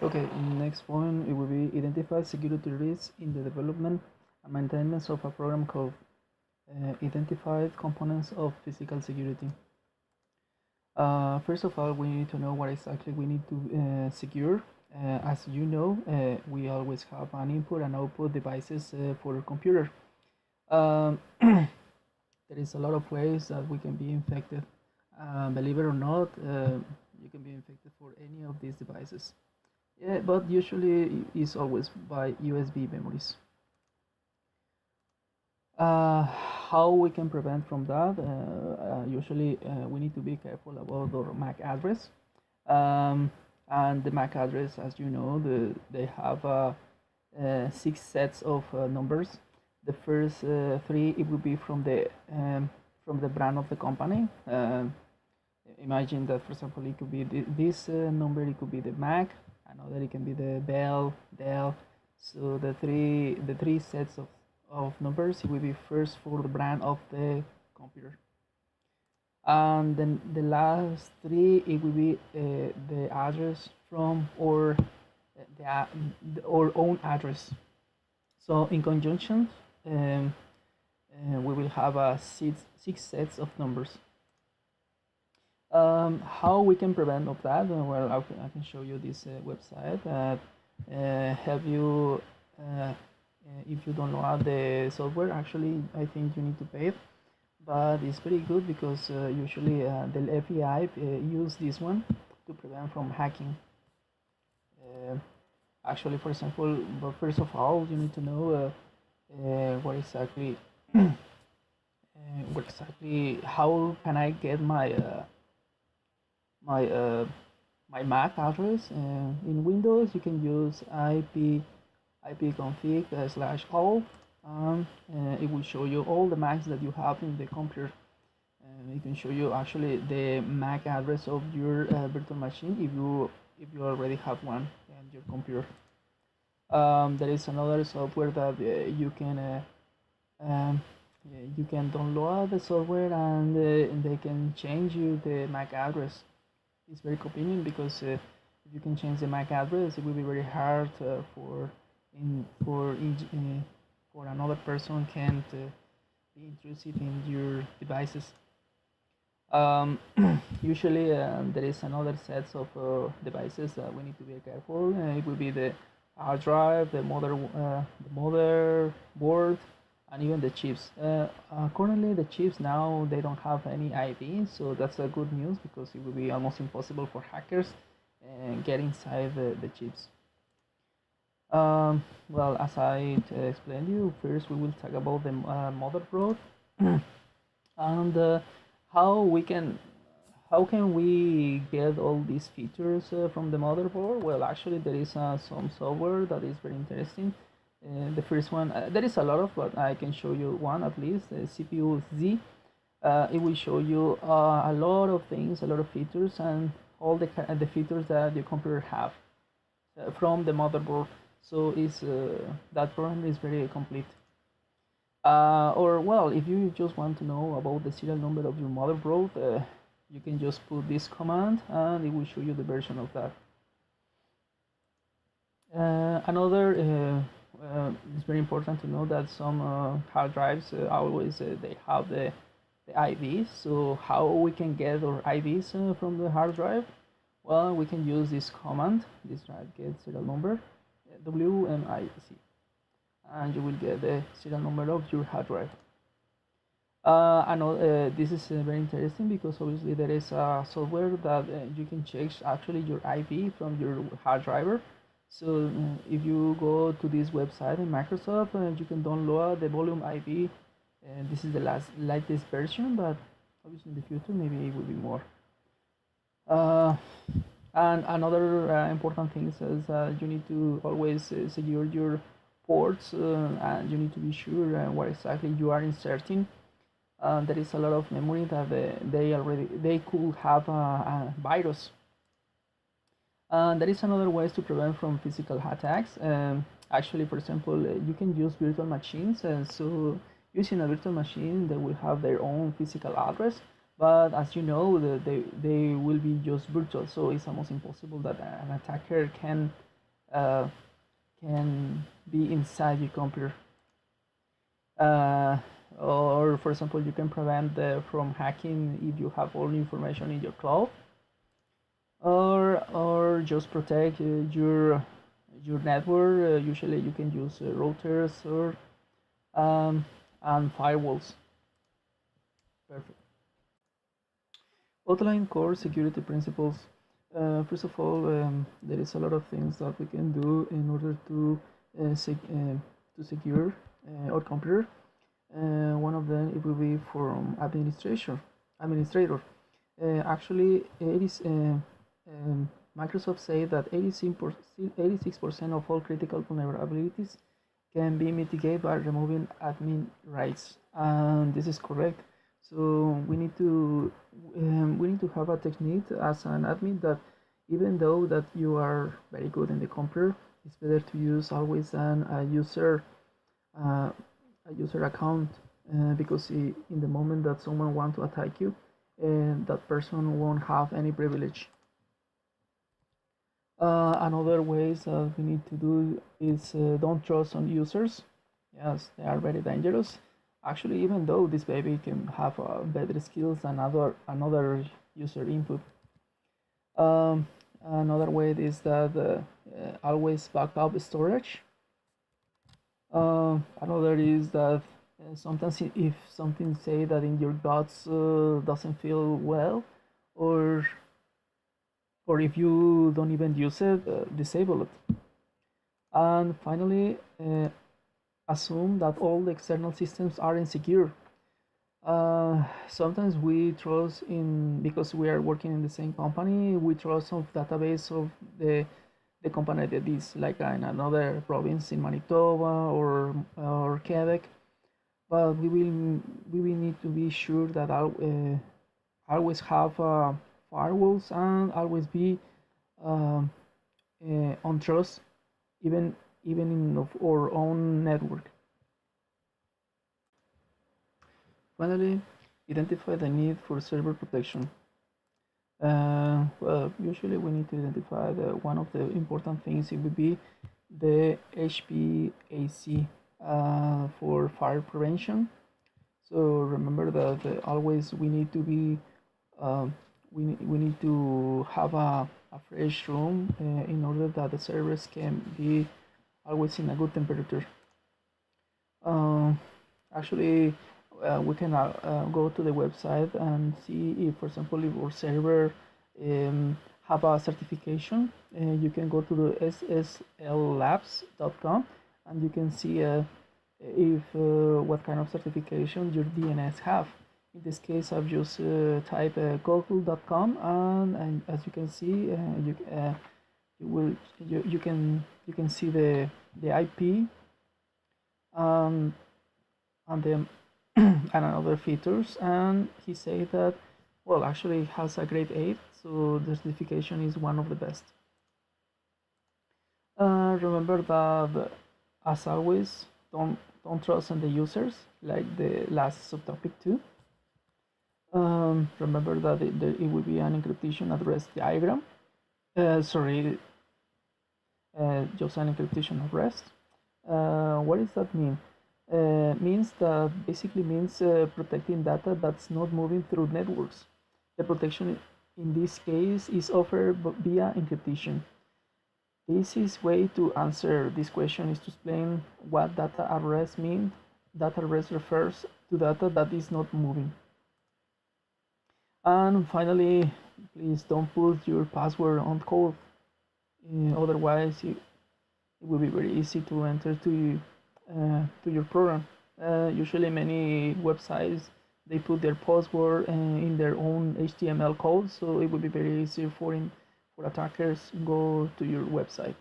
Okay, next point it will be identify security risks in the development and maintenance of a program code. Identified components of physical security. First of all, we need to know what exactly we need to secure. As you know, we always have an input and output devices for a computer. Um, there is a lot of ways that we can be infected. Believe it or not, you can be infected for any of these devices. Yeah, but usually it's always by USB memories. How we can prevent from that? Usually, we need to be careful about our MAC address. Um, and the MAC address, as you know, they have 6 sets of numbers. The first three it will be from the brand of the company. Imagine that, for example, it could be this number. It could be the Mac. Another it can be the Bell, Dell. So the three sets of numbers it will be first for the brand of the computer, and then the last three it will be the address from or our own address. So in conjunction, um, we will have six sets of numbers. How we can prevent of that? Well, I can show you this website that help you if you don't know how the software. Actually, I think you need to pay it, but it's very good because usually the FBI use this one to prevent from hacking. Uh, Actually, for example, but first of all, you need to know what exactly how can I get my my Mac address. In Windows, you can use ipconfig /all. It will show you all the Macs that you have in the computer. It can show you actually the MAC address of your virtual machine if you already have one in your computer. There is another software that um, you can download the software and they can change you the MAC address. It's very convenient because if you can change the MAC address, it will be very hard for another person can't be intrusive in your devices. Um, Usually, there is another sets of devices that we need to be careful. It will be the hard drive, the motherboard, and even the chips. Currently, the chips now they don't have any ID, so that's a good news because it will be almost impossible for hackers get inside the chips. Well, as I explained you, first we will talk about the motherboard and how we can how can we get all these features from the motherboard? Well, actually, there is some software that is very interesting. The first one, there is a lot of, but I can show you one at least. CPU Z. It will show you a lot of things, a lot of features, and all the features that your computer have from the motherboard. So is that program is very complete. Or well, if you just want to know about the serial number of your motherboard, you can just put this command and it will show you the version of that. Another it's very important to know that some hard drives always they have the IDs. So how we can get our IDs from the hard drive? Well, we can use this command. This drive get serial number WMIC, and you will get the serial number of your hard drive. I know this is very interesting because obviously there is a software that you can check actually your IP from your hard drive. So if you go to this website in Microsoft, you can download the volume IP. And this is the latest version, but obviously in the future maybe it will be more. Uh, and another important thing is you need to always secure your ports and you need to be sure what exactly you are inserting. There is a lot of memory that they could have a virus. There is another ways to prevent from physical attacks. Actually, for example, you can use virtual machines. So using a virtual machine, they will have their own physical address. But as you know, they will be just virtual. So it's almost impossible that an attacker can uh, can be inside your computer. Uh, or for example, you can prevent from hacking if you have all the information in your cloud, or just protect your network. Usually, you can use routers or and firewalls. Perfect. Outline core security principles. First of all, there is a lot of things that we can do in order to secure our computer. One of them it will be from administrator. Actually, it is Microsoft say that 86% of all critical vulnerabilities can be mitigated by removing admin rights, and this is correct. So we need to have a technique as an admin that even though that you are very good in the computer, it's better to use always uh, a user account, because in the moment that someone wants to attack you, that person won't have any privilege. Another ways that we need to do is don't trust on users. Yes, they are very dangerous. Actually, even though this baby can have better skills than another user input. Um, Another way is that always back up storage. Another is that sometimes if something say that in your guts doesn't feel well, or if you don't even use it, disable it. And finally, assume that all the external systems are insecure. Sometimes we trust in, because we are working in the same company, we trust of database of the company that is like in another province in Manitoba or Quebec, but we will need to be sure that always have firewalls and always be um, on trust, even in of our own network. Finally, identify the need for server protection. Well, usually we need to identify one of the important things. It would be the HPAC for fire prevention. So remember that always we need to be we need to have a fresh room in order that the servers can be always in a good temperature. Uh, Actually, we can go to the website and see if, for example, if our server have a certification. You can go to the sslabs.com and you can see if what kind of certification your DNS have. In this case, I've just type google.com, and as you can see, you can see the IP um, and the and other features. And he said that, well, actually it has a grade 8, so the certification is one of the best. Remember that, as always, don't trust on the users, like the last subtopic too. Remember that it will be an encryption address diagram. Sorry, just an encryption of rest. What does that mean? Means that basically means protecting data that's not moving through networks. The protection in this case is offered via encryption. The easiest way to answer this question is to explain what data at rest means. Data at rest refers to data that is not moving. And finally, please don't put your password on code. Otherwise, it will be very easy to enter to your program. Usually, many websites they put their password in their own HTML code, so it will be very easy for attackers go to your website.